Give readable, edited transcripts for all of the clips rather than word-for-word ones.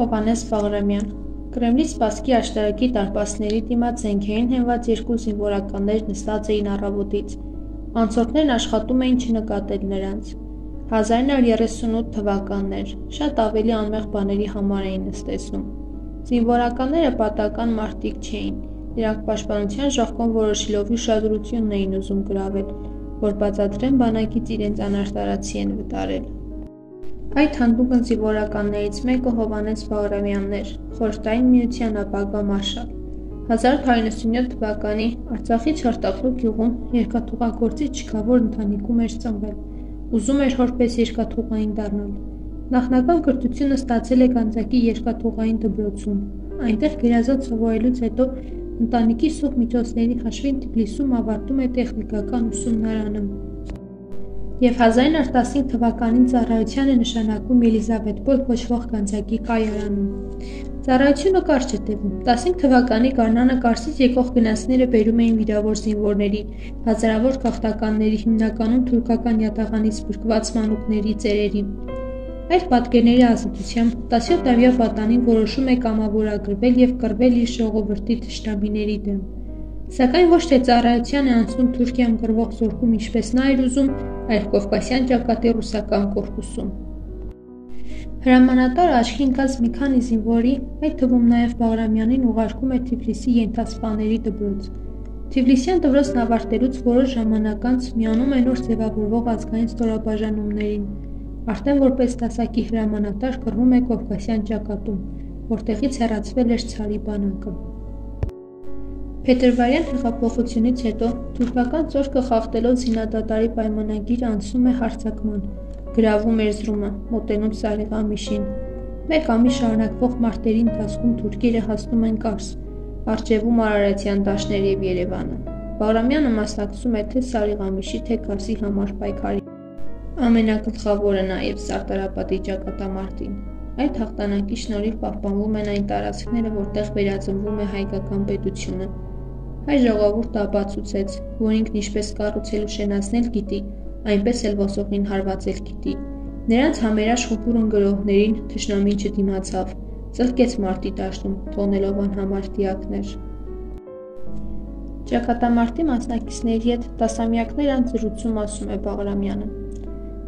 Հովհաննես Բաղրամյան Կրեմլի սպասքի աշտարակի դարպասների դիմաց զենքերին հենված երկու զինվորականներ նստած էին առավոտից, անցորդներն աշխատում էին չնկատել նրանց: 1938 թվականն էր, շատ ավելի անմեղ բաների համար էին նստեցնում: Զինվորականները պատական մարդիկ չէին, նրանք պաշտպանության ժողկոն որոշիլով ուշադրությունն էին ուզում գրավել, որ բացատրեն բանակից իրենց անարտարացի են վտարել: Այդ հանդուգն զինվորականներից մեկը Հովհաննես Բաղրամյանն էր, Խորհրդային Միության ապագա մարշալ: 1897 թվականի Արցախի Չարտախլու գյուղում երկաթուղագործի չքավոր ընտանիքում էր ծնվել, ուզում էր հոր պես երկաթուղային դառնալ: Նախնական կրթությունը ստացել է Գանձակի երկաթուղային դպրոցում, այնտեղ գերազանց սովորելուց հետո ընտանիքի սուղ միջոցների հաշվին Թիֆլիսում ավարտում է տեխնիկական ուսումնարանը և 1915 թվականին ծառայության է նշանակվում Ելիզավետպոլ կոչվող Գանձակի կայարանում: Ծառայությունը կարճ է տևում: 15 թվականի գարնանը Կարսից եկող գնացքները բերում էին վիրավոր զինվորների, հազարավոր գաղթականների, հիմնականում թուրքական յատաղանից փրկված մանուկների ծերերի: Այդ պատկերների ազատությամբ 17-տարյա պատանին որոշում է կամավորագրվել և կռվել իր ժողովրդի թշնամիների դեմ: Սակայն ոչ թե ծառայության է անցնում Թուրքիայում կռվող զորքում ինչպես նա էր ուզում, այլ Կովկասյան ճակատի ռուսական կորպուսում: Հրամանատարը աչքի ընկած մի քանի զինվորի, այդ թվում նաև Բաղրամյանին ուղարկում է Թիֆլիսի ենթասպաների դպրոց: Թիֆլիսյան դպրոցն ավարտելուց որոշ ժամանակ անց միանում է նոր ձևավորվող ազգային ստորաբաժանումներին: Արդեն որպես դասակի հրամանատար կռվում է Կովկասյան ճակատում, որտեղից հեռացվել էր ցարի բանակը: Փետրվարյան հեղափոխությունից հետո թուրքական ծորքը խախտելով զինադադարի պայմանագիրը անցնում է հարձակման, գրավում Էրզրումը, մոտենում Սարիղամիշին: Մեկ ամիս շարունակվող մարտերի ընթացքում թուրքերը հասնում են Կարս, առջևում Արարատյան դաշտեր և Երևանը: Բաղրամյանը մասնակցում է թե Սարիղամիշի, թե Կարսի համար պայքարին: Ամենագլխավորը նաև Սարդարապատի ճակատամարտին: Այդ հաղթանակի շնորհիվ պահպանվում են այն տարածքները, որտեղ վերածնվում է հայկական պետությունը: Հայ ժողովուրդը ապացուցեց, որ ինքն ինչպես կառուցել ու շենացնել գիտի, այնպես էլ ոսողին հարվածել գիտի: Նրանց համերաշխ ու բուռն գրոհներին թշնամին չդիմացավ, ծլկեց մարտի դաշտում, թողնելով անհամար դիակներ: Ճակատամարտի մասնակիցների հետ տասնամյակներ անց զրույցում ասում է Բաղրամյանը.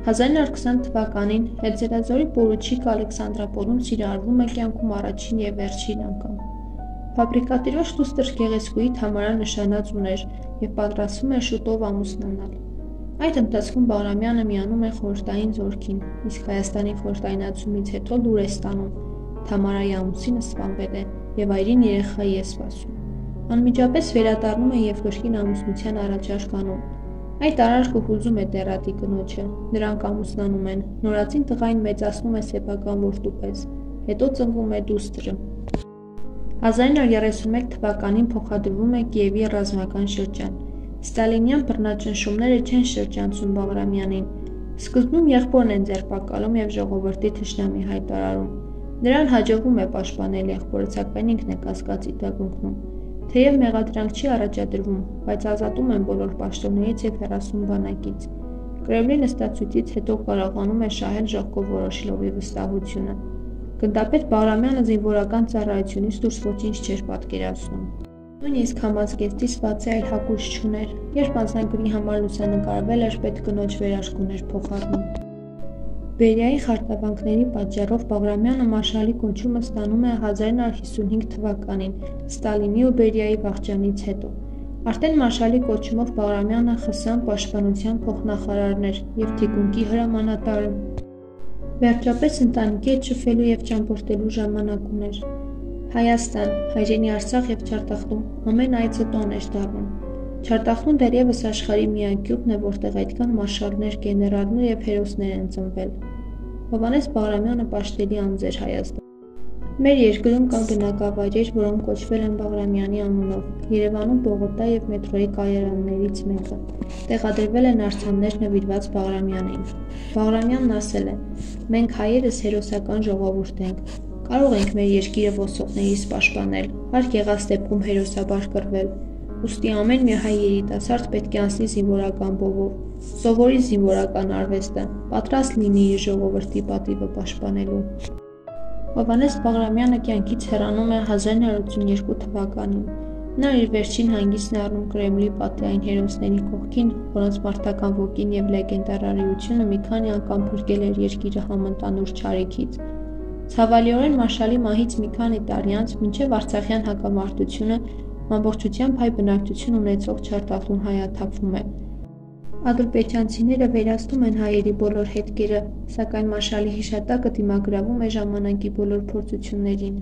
1920 թվականին Հետզելազորի պորուչիկը Ալեքսանդրապոլում սիրահարվում է կյանքում առաջին և վերջին անգամ: Ֆաբրիկատիրոջ դուստր գեղեցկուհի Թամարը նշանած ուներ և պատրաստվում էր շուտով ամուսնանալ: Այդ ընթացքում Բաղրամյանը միանում է խորհրդային զորքին, իսկ Հայաստանի խորհրդայնացումից հետո լուր է ստանում. Թամարայի ամուսինը սպանվել է և այրին երեխայի է սպասում: Անմիջապես վերադառնում է և կրկին ամուսնության առաջարկ անում: Այդ արարքը հուզում է տեռատի կնոջը, նրանք ամուսնանում են, նորածին տղային մեծացնում է սեփական որդու պես, հետո ծնվում է դուստրը: 1931 թվականին փոխադրվում է Կիևի ռազմական շրջան: Ստալինյան բռնաճնշումները չեն շրջանցում Բաղրամյանին: Սկզբում եղբորն են ձերբակալում և ժողովրդի թշնամի հայտարարում: Նրան հաջողվում է պաշտպանել եղբորը, սակայն ինքն է կասկածի տակ ընկնում: Թեև մեղադրանք չի առաջադրվում, բայց ազատում են բոլոր պաշտոններից և հեռացնում բանակից: Կրեմլի նստացույցից հետո կարողանում է շահել ժողկով որոշիլովի վստահությունը: Գնդապետ Բաղրամյանը զինվորական ծառայությունից դուրս ոչինչ չէր պատկերացնում: Նույնիսկ համազգեստի սվածի այլ հագուստ չուներ: Երբ անձնագրի համար լուսանկարվել էր, պետ կնոջ վերարկուն էր փոխառնում: Բերիայի խարդավանքների պատճառով Բաղրամյանը մարշալի կոչումը ստանում է 1955 թվականին Ստալինի ու Բերիայի վախճանից հետո: Արդեն մարշալի կոչումով Բաղրամյանը ԽՍՀՄ պաշտպանության փոխնախարարն էր և թիկունքի հրամանատարը: Վերջապես ընտանիքի հետ շփվելու և ճամփորդելու ժամանակ ուներ: Հայաստան, հայրենի Արցախ և Չարտախլու ամեն այցը տոն էր դառնում: Չարտախլուն դեռևս աշխարհի միակ գյուղն է, որտեղ այդքան մարշալներ, գեներալներ և հերոսներ են ծնվել: Հովհաննես Բաղրամյանը պաշտելի անձ էր Հայաստանում: Մեր երկրում կան բնակավայրեր, որոնք կոչվել են Բաղրամյանի անունով: Երևանում Բողոկա և մետրոյի կայարաններից մեկը: Տեղադրվել են արձաններ նվիրված Բաղրամյանին: Բաղրամյանն ասել է. «Մենք հայերս հերոսական ժողովուրդ ենք: Կարող ենք մեր երկիրը ոսողներից պաշտպանել, հարկ եղած դեպքում հերոսաբար կռվել: Ուստի ամեն մի հայ երիտասարդ պետք է անցնի զինվորական բովով, սովորի զինվորական արվեստը, պատրաստ լինի իր ժողովրդի պատիվը պաշտպանելու»: Հովհաննես Բաղրամյանը կյանքից հեռանում է 1982 թվականին։ Նա իր վերջին հանգիստն է առնում Կրեմլի պատեային հերոսների կողքին, որոնց մարտական ոգին և լեգենդարարիությունը մի քանի անգամ փրկել էր երկիրը համընդանուր չարիքից։ Ցավալիորեն Մարշալի մահից մի քանի տարի անց, մինչև արցախյան հակամարտությունը ամբողջությամբ հայ բնակչություն ունեցող Չարտախլուն հայաթափվում է։ Ադրբեջանցիները վերացնում են հայերի բոլոր հետքերը, սակայն Մարշալի հիշատակը դիմագրավում է ժամանակի բոլոր փորձություններին։